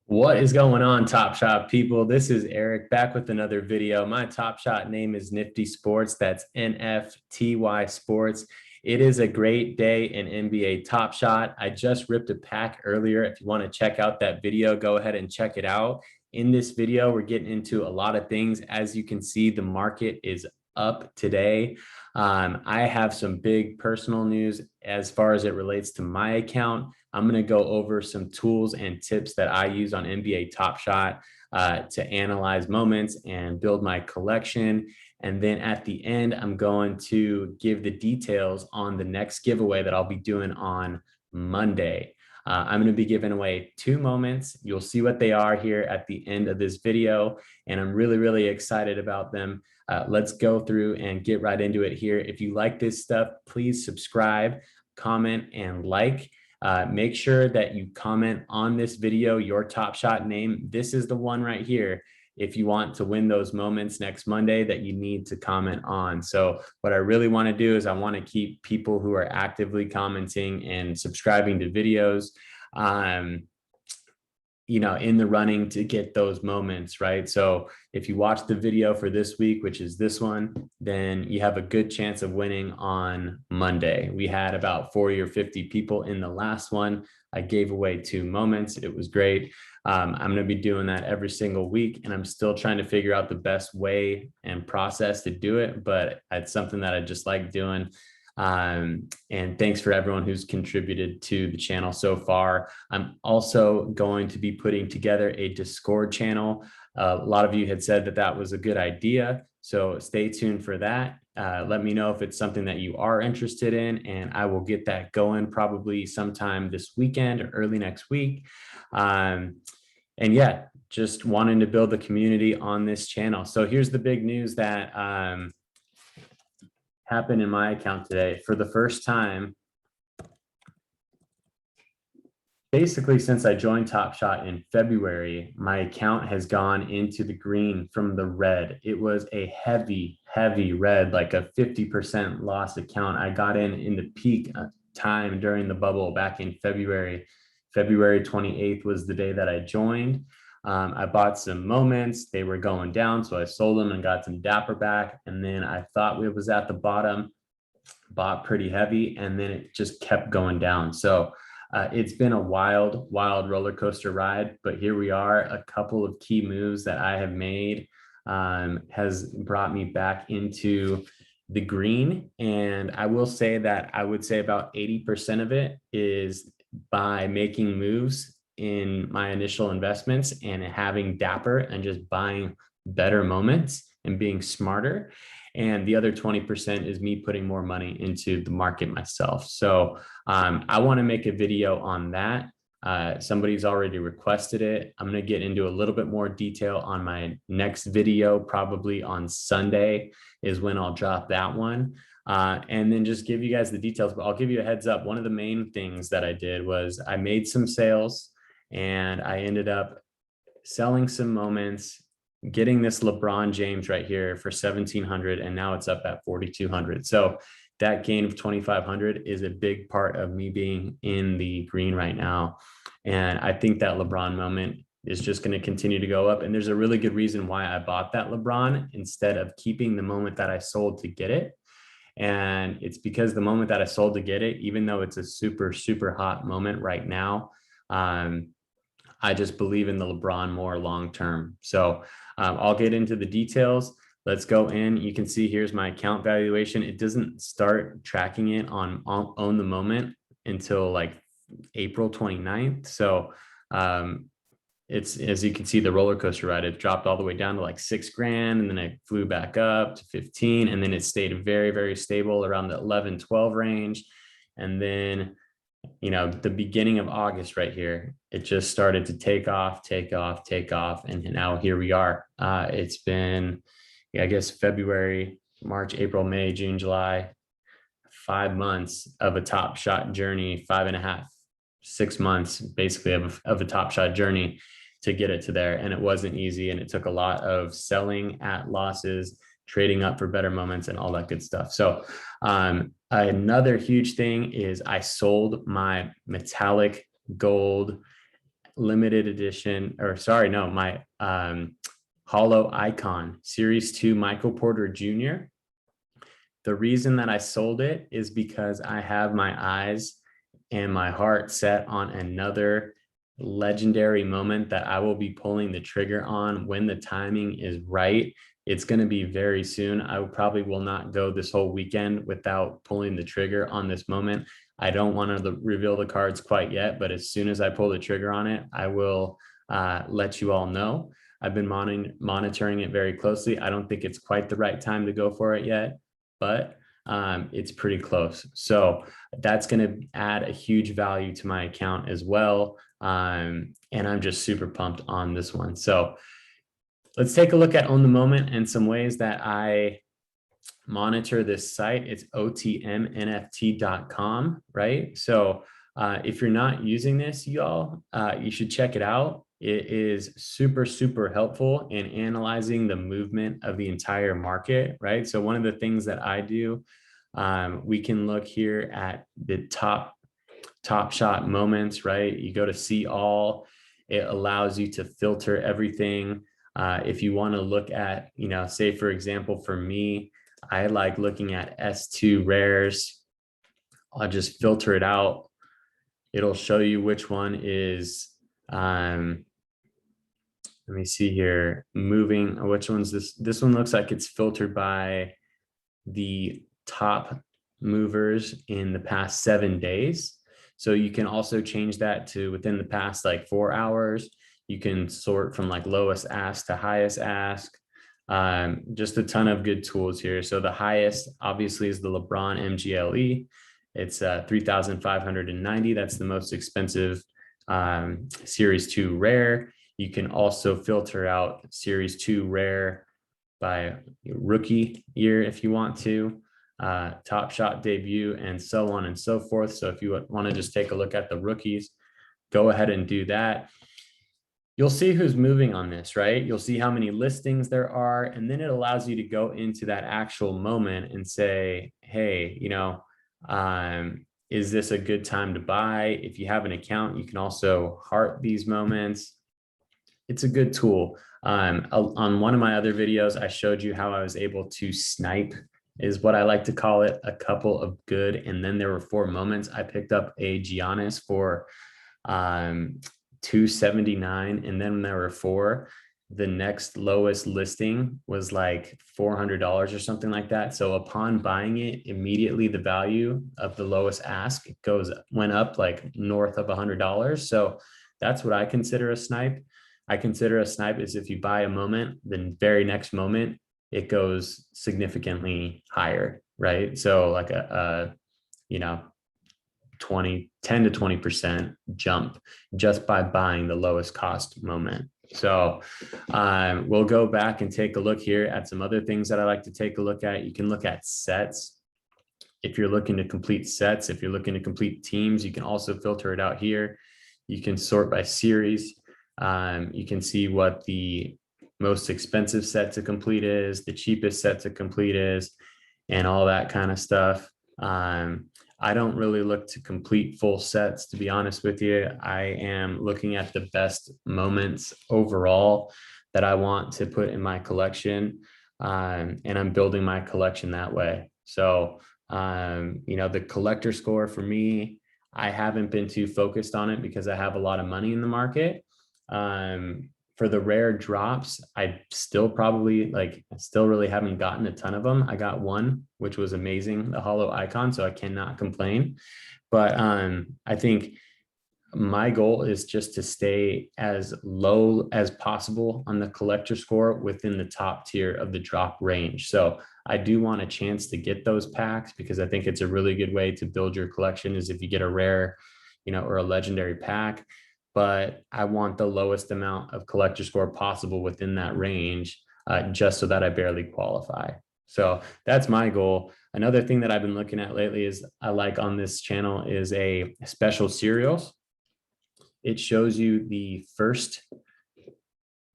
What is going on, Top Shot people? This is Eric back with another video. My Top Shot name is Nifty Sports. That's NFTY Sports. It is a great day in NBA Top Shot. I just ripped a pack earlier. If you want to check out that video, go ahead and check it out. In this video, we're getting into a lot of things. As you can see, the market is up today. I have some big personal news as far as it relates to my account. I'm going to go over some tools and tips that I use on NBA Top Shot to analyze moments and build my collection. And then at the end, I'm going to give the details on the next giveaway that I'll be doing on Monday. I'm going to be giving away 2 moments. You'll see what they are here at the end of this video, and I'm really, really excited about them. Let's go through and get right into it here. If you like this stuff, please subscribe, comment, and like. Make sure that you comment on this video, your Top Shot name. This is the one right here. If you want to win those moments next Monday that you need to comment on. So what I really want to do is I want to keep people who are actively commenting and subscribing to videos, in the running to get those moments, right? So if you watch the video for this week, which is this one, then you have a good chance of winning on Monday. We had about 40 or 50 people in the last one. I gave away 2 moments. It was great. I'm going to be doing that every single week, and I'm still trying to figure out the best way and process to do it, but it's something that I just like doing. And thanks for everyone who's contributed to the channel so far. I'm also going to be putting together a Discord channel. A lot of you had said that that was a good idea, so stay tuned for that. Let me know if it's something that you are interested in, and I will get that going probably sometime this weekend or early next week. And yeah, just wanting to build the community on this channel. So here's the big news that happened in my account today. For the first time, basically since I joined Top Shot in February, my account has gone into the green from the red. It was a heavy red, like a 50% loss account. I got in the peak time during the bubble back in February. February 28th was the day that I joined. I bought some moments. They were going down, so I sold them and got some dapper back. And then I thought it was at the bottom, bought pretty heavy, and then it just kept going down. So it's been a wild roller coaster ride, but here we are. A couple of key moves that I have made has brought me back into the green. And I will say that I would say about 80% of it is by making moves in my initial investments and having dapper and just buying better moments and being smarter. And the other 20% is me putting more money into the market myself. So I want to make a video on that. Somebody's already requested it. I'm going to get into a little bit more detail on my next video. Probably on Sunday is when I'll drop that one. And then just give you guys the details, but I'll give you a heads up. One of the main things that I did was I made some sales, and I ended up selling some moments, getting this LeBron James right here for 1,700, and now it's up at 4,200. So that gain of 2,500 is a big part of me being in the green right now. And I think that LeBron moment is just going to continue to go up. And there's a really good reason why I bought that LeBron instead of keeping the moment that I sold to get it. And it's because the moment that I sold to get it, even though it's a super hot moment right now, I just believe in the LeBron more long-term. So I'll get into the details. Let's go in. You can see here's my account valuation. It doesn't start tracking it on Own the Moment until like April 29th. So it's, as you can see, the roller coaster ride, it dropped all the way down to like $6,000, and then it flew back up to 15, and then it stayed very stable around the 11, 12 range. And then, the beginning of August right here, it just started to take off. And now here we are. It's been, I guess, February, March, April, May, June, July, 5 months of a Top Shot journey, 5.5, 6 months basically of a Top Shot journey to get it to there. And it wasn't easy. And it took a lot of selling at losses, trading up for better moments, and all that good stuff. So another huge thing is I sold my metallic gold limited edition, or sorry, no, my Holo Icon Series 2 Michael Porter Jr. The reason that I sold it is because I have my eyes and my heart set on another legendary moment that I will be pulling the trigger on when the timing is right. It's going to be very soon. I probably will not go this whole weekend without pulling the trigger on this moment. I don't want to reveal the cards quite yet, but as soon as I pull the trigger on it, I will let you all know. I've been monitoring it very closely. I don't think it's quite the right time to go for it yet, but it's pretty close. So that's going to add a huge value to my account as well. And I'm just super pumped on this one. So let's take a look at Own the Moment and some ways that I monitor this site. It's otmnft.com, right? So if you're not using this, y'all, you should check it out. It is super, super helpful in analyzing the movement of the entire market, right? So one of the things that I do, we can look here at the top shot moments, right? You go to see all, it allows you to filter everything. If you want to look at, say for example, for me, I like looking at S2 rares. I'll just filter it out. It'll show you which one is, let me see here, moving, which one's this? This one looks like it's filtered by the top movers in the past 7 days. So you can also change that to within the past like 4 hours. You can sort from like lowest ask to highest ask. Just a ton of good tools here. So the highest obviously is the LeBron MGLE. It's 3,590. That's the most expensive Series 2 rare. You can also filter out Series 2 rare by rookie year if you want to, top shot debut, and so on and so forth. So if you want to just take a look at the rookies, go ahead and do that. You'll see who's moving on this, right? You'll see how many listings there are, and then it allows you to go into that actual moment and say, hey, is this a good time to buy? If you have an account, you can also heart these moments. It's a good tool. On one of my other videos, I showed you how I was able to snipe, is what I like to call it, a couple of good. And then there were 4 moments. I picked up a Giannis for $279. And then there were 4. The next lowest listing was like $400 or something like that. So upon buying it, immediately the value of the lowest ask went up like north of $100. So that's what I consider a snipe. I consider a snipe is if you buy a moment, the very next moment, it goes significantly higher, right? So like a 10 to 20% jump just by buying the lowest cost moment. So we'll go back and take a look here at some other things that I like to take a look at. You can look at sets. If you're looking to complete sets, if you're looking to complete teams, you can also filter it out here. You can sort by series. You can see what the most expensive set to complete is, the cheapest set to complete is, and all that kind of stuff. I don't really look to complete full sets, to be honest with you. I am looking at the best moments overall that I want to put in my collection, and I'm building my collection that way. So, the collector score for me, I haven't been too focused on it because I have a lot of money in the market. For the rare drops, I still really haven't gotten a ton of them. I got one, which was amazing, the Holo Icon, so I cannot complain. But I think my goal is just to stay as low as possible on the collector score within the top tier of the drop range. So I do want a chance to get those packs because I think it's a really good way to build your collection is if you get a rare, or a legendary pack. But I want the lowest amount of collector score possible within that range, just so that I barely qualify. So that's my goal. Another thing that I've been looking at lately is I like on this channel is a special serials. It shows you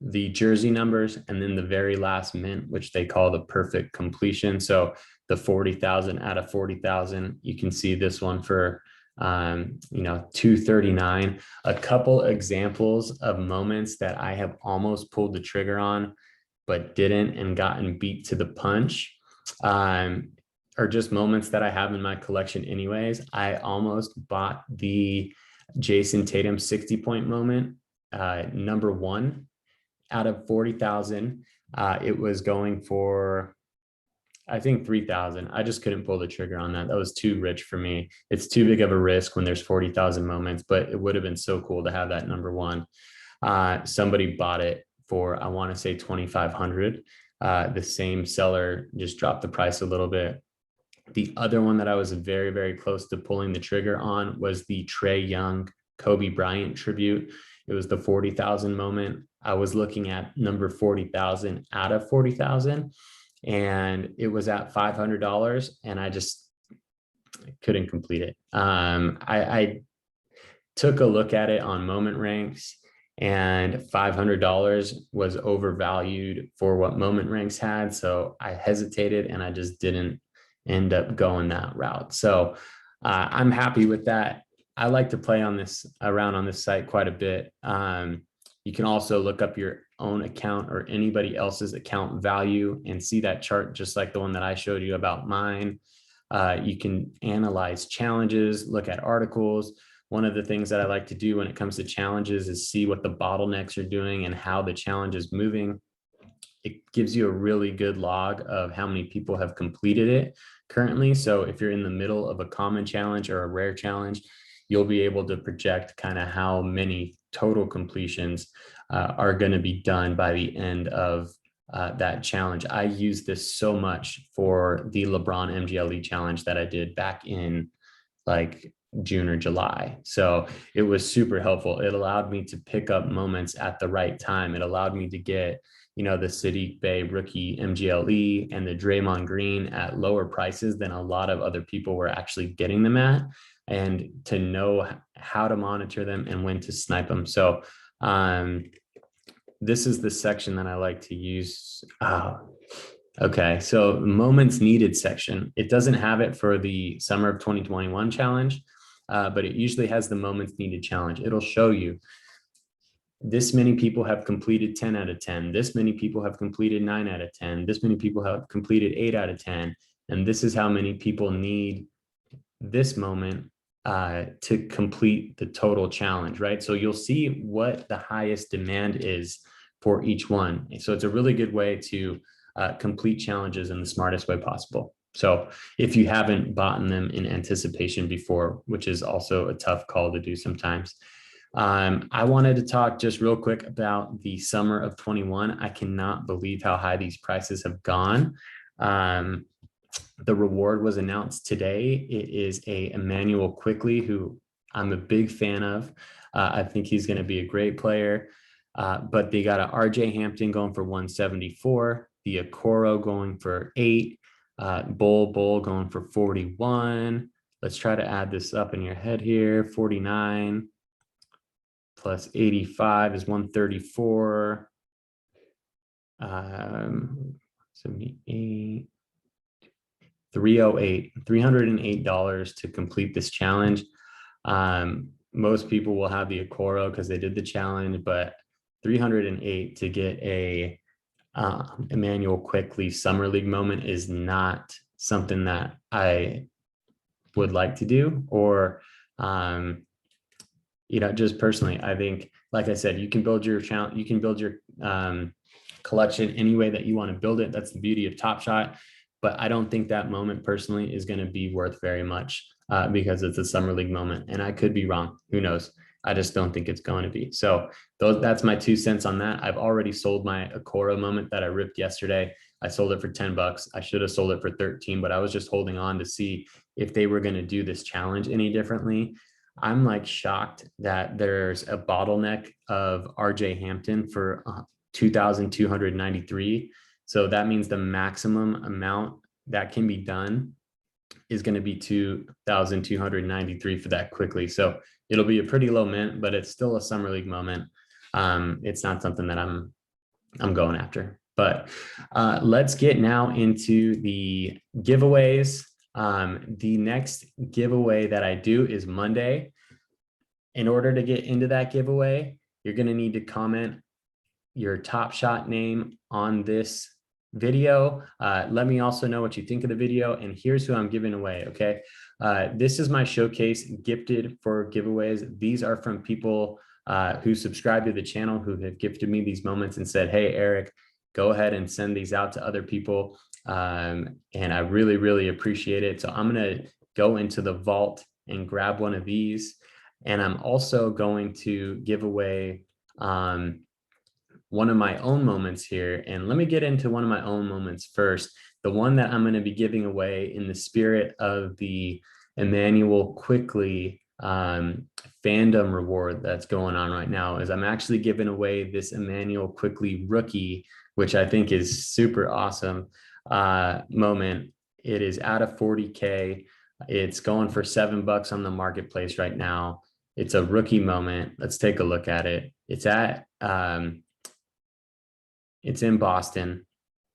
the jersey numbers, and then the very last mint, which they call the perfect completion. So the 40,000 out of 40,000, you can see this one for 239. A couple examples of moments that I have almost pulled the trigger on, but didn't and gotten beat to the punch. Are just moments that I have in my collection anyways. I almost bought the Jason Tatum 60-point moment, number one out of 40,000. It was going for, I think, 3,000. I just couldn't pull the trigger on that. That was too rich for me. It's too big of a risk when there's 40,000 moments, but it would have been so cool to have that number one. Somebody bought it for, I want to say 2,500. The same seller just dropped the price a little bit. The other one that I was very, very close to pulling the trigger on was the Trae Young Kobe Bryant tribute. It was the 40,000 moment. I was looking at number 40,000 out of 40,000, and it was at $500, and I just couldn't complete it. I took a look at it on Moment Ranks, and $500 was overvalued for what Moment Ranks had. So I hesitated, and I just didn't end up going that route. So I'm happy with that. I like to play on this around on this site quite a bit. You can also look up your own account or anybody else's account value and see that chart, just like the one that I showed you about mine. You can analyze challenges, look at articles. One of the things that I like to do when it comes to challenges is see what the bottlenecks are doing and how the challenge is moving. It gives you a really good log of how many people have completed it currently. So if you're in the middle of a common challenge or a rare challenge, you'll be able to project kind of how many total completions are going to be done by the end of that challenge. I use this so much for the LeBron MGLE challenge that I did back in like June or July. So it was super helpful. It allowed me to pick up moments at the right time. It allowed me to get, the Sadiq Bey rookie MGLE and the Draymond Green at lower prices than a lot of other people were actually getting them at, and to know how to monitor them and when to snipe them. So this is the section that I like to use. Okay, so moments needed section. It doesn't have it for the summer of 2021 challenge, but it usually has the moments needed challenge. It'll show you this many people have completed 10 out of 10. This many people have completed 9 out of 10. This many people have completed 8 out of 10. And this is how many people need this moment to complete the total challenge, right? So you'll see what the highest demand is for each one. So it's a really good way to complete challenges in the smartest way possible. So if you haven't bought them in anticipation before, which is also a tough call to do sometimes. I wanted to talk just real quick about the summer of 21. I cannot believe how high these prices have gone. The reward was announced today. It is a Emmanuel Quickly, who I'm a big fan of. I think he's going to be a great player. But they got an RJ Hampton going for 174, the Okoro going for 8, Bull going for 41. Let's try to add this up in your head here. 49 plus 85 is 134. 78. $308 to complete this challenge. Most people will have the Okoro because they did the challenge, but $308 to get a Emmanuel Quickly Summer League moment is not something that I would like to do, or just personally, I think, like I said, you can build your challenge, you can build your collection any way that you want to build it. That's the beauty of Top Shot. But I don't think that moment personally is going to be worth very much because it's a Summer League moment. And I could be wrong. Who knows? I just don't think it's going to be. So that's my 2 cents on that. I've already sold my Okoro moment that I ripped yesterday. I sold it for $10. I should have sold it for 13, but I was just holding on to see if they were going to do this challenge any differently. I'm like shocked that there's a bottleneck of RJ Hampton for 2,293. So that means the maximum amount that can be done is going to be 2,293 for that Quickly. So it'll be a pretty low mint, but it's still a Summer League moment. It's not something that I'm going after. But let's get now into the giveaways. The next giveaway that I do is Monday. In order to get into that giveaway, you're going to need to comment your Top Shot name on this video. Let me also know what you think of the video, and here's who I'm giving away. Okay. This is my showcase gifted for giveaways. These are from people who subscribe to the channel, who have gifted me these moments and said, hey, Eric, go ahead and send these out to other people. And I really, really appreciate it. So I'm going to go into the vault and grab one of these. And I'm also going to give away one of my own moments here. And let me get into one of my own moments first. The one that I'm going to be giving away in the spirit of the Emmanuel Quickly fandom reward that's going on right now is I'm actually giving away this Emmanuel Quickly rookie, which I think is super awesome moment. It is out of 40K. It's going for $7 on the marketplace right now. It's a rookie moment. Let's take a look at it. It's in Boston.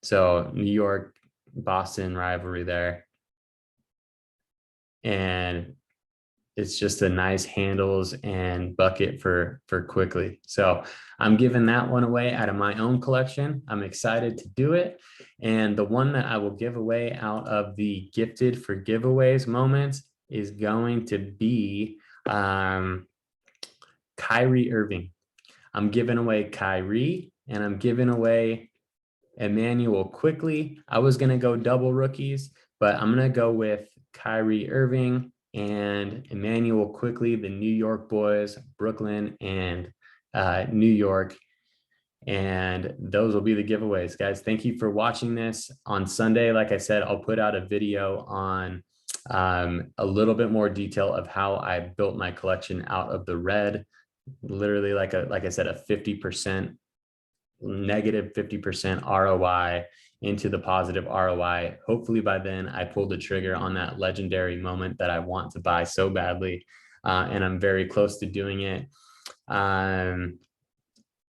So New York, Boston rivalry there. And it's just a nice handles and bucket for Quickly. So I'm giving that one away out of my own collection. I'm excited to do it. And the one that I will give away out of the gifted for giveaways moments is going to be Kyrie Irving. I'm giving away Kyrie and I'm giving away Emmanuel Quickly. I was going to go double rookies, but I'm going to go with Kyrie Irving and Emmanuel Quickly, the New York boys, Brooklyn and New York. And those will be the giveaways, guys. Thank you for watching this. On Sunday, like I said, I'll put out a video on a little bit more detail of how I built my collection out of the red. Literally, like I said, a 50%, negative 50% ROI into the positive ROI. Hopefully by then I pulled the trigger on that legendary moment that I want to buy so badly. And I'm very close to doing it. And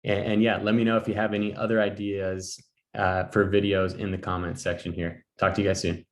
yeah, let me know if you have any other ideas for videos in the comments section here. Talk to you guys soon.